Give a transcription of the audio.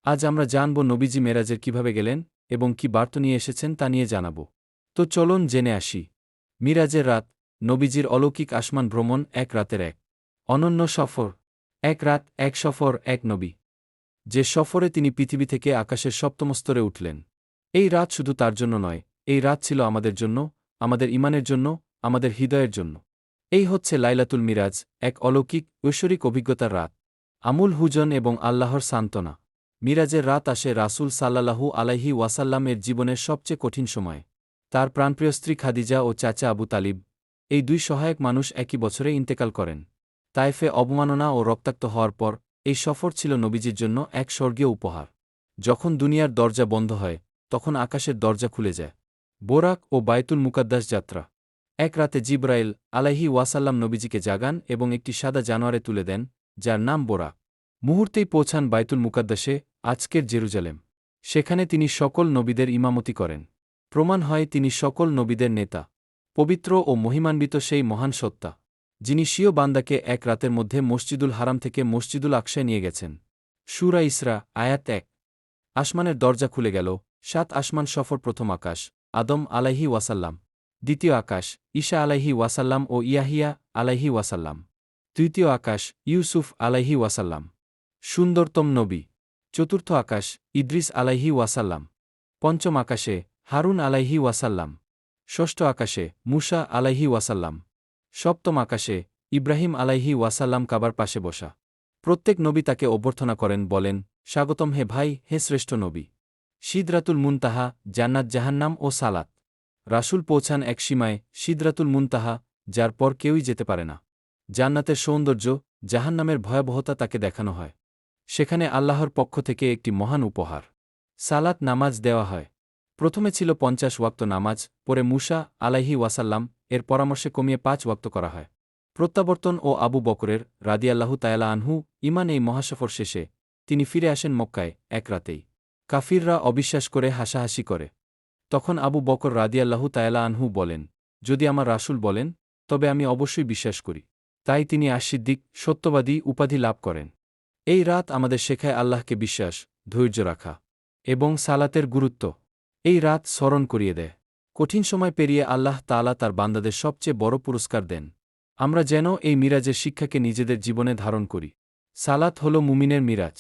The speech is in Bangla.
আজ আমরা জানব নবীজি মেরাজের কিভাবে গেলেন এবং কি বার্তা নিয়ে এসেছেন তা নিয়ে জানাব। তো চলুন জেনে আসি। মিরাজের রাত, নবীজির অলৌকিক আসমান ভ্রমণ, এক রাতের এক অনন্য সফর। এক রাত, এক সফর, এক নবী। যে সফরে তিনি পৃথিবী থেকে আকাশের সপ্তম স্তরে উঠলেন। এই রাত শুধু তার জন্য নয়, এই রাত ছিল আমাদের জন্য, আমাদের ঈমানের জন্য, আমাদের হৃদয়ের জন্য। এই হচ্ছে লাইলাতুল মিরাজ, এক অলৌকিক ঐশ্বরিক অভিজ্ঞতার রাত। আমুল হুজন এবং আল্লাহর সান্ত্বনা। মিরাজের রাত আসে রাসূল সাল্লাল্লাহু আলাইহি ওয়াসাল্লামের জীবনের সবচেয়ে কঠিন সময়। তার প্রাণপ্রিয় স্ত্রী খাদিজা ও চাচা আবু তালিব, এই দুই সহায়ক মানুষ একই বছরে ইন্তেকাল করেন। তায়েফে অবমাননা ও রক্তাক্ত হওয়ার পর এই সফর ছিল নবীজির জন্য এক স্বর্গীয় উপহার। যখন দুনিয়ার দরজা বন্ধ হয়, তখন আকাশের দরজা খুলে যায়। বোরাক ও বায়তুল মুকাদ্দাস যাত্রা। এক রাতে জিবরাইল আলাইহি ওয়াসাল্লাম নবীজিকে জাগান এবং একটি সাদা জানোয়ারে তুলে দেন, যার নাম বোরাক। মুহূর্তেই পৌঁছান বায়তুল মুকাদ্দাসে, আজকের জেরুজালেম। সেখানে তিনি সকল নবীদের ইমামতি করেন। প্রমাণ হয় তিনি সকল নবীদের নেতা, পবিত্র ও মহিমান্বিত সেই মহান সত্তা, যিনি স্বীয় বান্দাকে এক রাতের মধ্যে মসজিদুল হারাম থেকে মসজিদুল আকসায় নিয়ে গেছেন। সূরা ইসরা, আয়াত ১। আসমানের দরজা খুলে গেল। ৭ আসমান সফর। প্রথম আকাশ, আদম আলাইহি ওয়াসাল্লাম। দ্বিতীয় আকাশ, ঈসা আলাইহি ওয়াসাল্লাম ও ইয়াহিয়া আলাইহি ওয়াসাল্লাম। তৃতীয় আকাশ, ইউসুফ আলাইহি ওয়াসাল্লাম, সুন্দরতম নবী। চতুর্থ আকাশ, ইদ্রিস আলাইহি ওয়াসাল্লাম। পঞ্চম আকাশে, হারুন আলাইহি ওয়াসাল্লাম। ষষ্ঠ আকাশে, মুসা আলাইহি ওয়াসাল্লাম। সপ্তম আকাশে, ইব্রাহিম আলাইহি ওয়াসাল্লাম কাবার পাশে বসা। প্রত্যেক নবী তাকে অভ্যর্থনা করেন, বলেন, স্বাগতম হে ভাই, হে শ্রেষ্ঠ নবী। সিদরাতুল মুনতাহা, জান্নাত, জাহান্নাম ও সালাত। রাসূল পৌঁছান এক সীমায়, সিদরাতুল মুনতাহা, যার পর কেউই যেতে পারে না। জান্নাতের সৌন্দর্য, জাহান্নামের ভয়াবহতা তাকে দেখানো হয়। সেখানে আল্লাহর পক্ষ থেকে একটি মহান উপহার, সালাত, নামাজ দেওয়া হয়। প্রথমে ছিল ৫০ ওয়াক্ত নামাজ, পরে মুসা আলাইহি ওয়াসাল্লাম এর পরামর্শে কমিয়ে ৫ ওয়াক্ত করা হয়। প্রত্যাবর্তন ও আবু বকরের রাদিয়াল্লাহু তায়ালা আনহু ঈমান। এই মহাসফর শেষে তিনি ফিরে আসেন মক্কায় এক রাতেই। কাফিররা অবিশ্বাস করে হাসাহাসি করে। তখন আবু বকর রাদিয়াল্লাহু তায়ালা আনহু বলেন, যদি আমার রাসূল বলেন, তবে আমি অবশ্যই বিশ্বাস করি। তাই তিনি আশ-সিদ্দিক, সত্যবাদী উপাধি লাভ করেন। এই রাত আমাদের শেখায় আল্লাহকে বিশ্বাস, ধৈর্য রাখা এবং সালাতের গুরুত্ব। এই রাত স্মরণ করিয়ে দেয়, কঠিন সময় পেরিয়ে আল্লাহ তাআলা তার বান্দাদের সবচেয়ে বড় পুরস্কার দেন। আমরা যেন এই মিরাজের শিক্ষাকে নিজেদের জীবনে ধারণ করি। সালাত হল মুমিনের মিরাজ।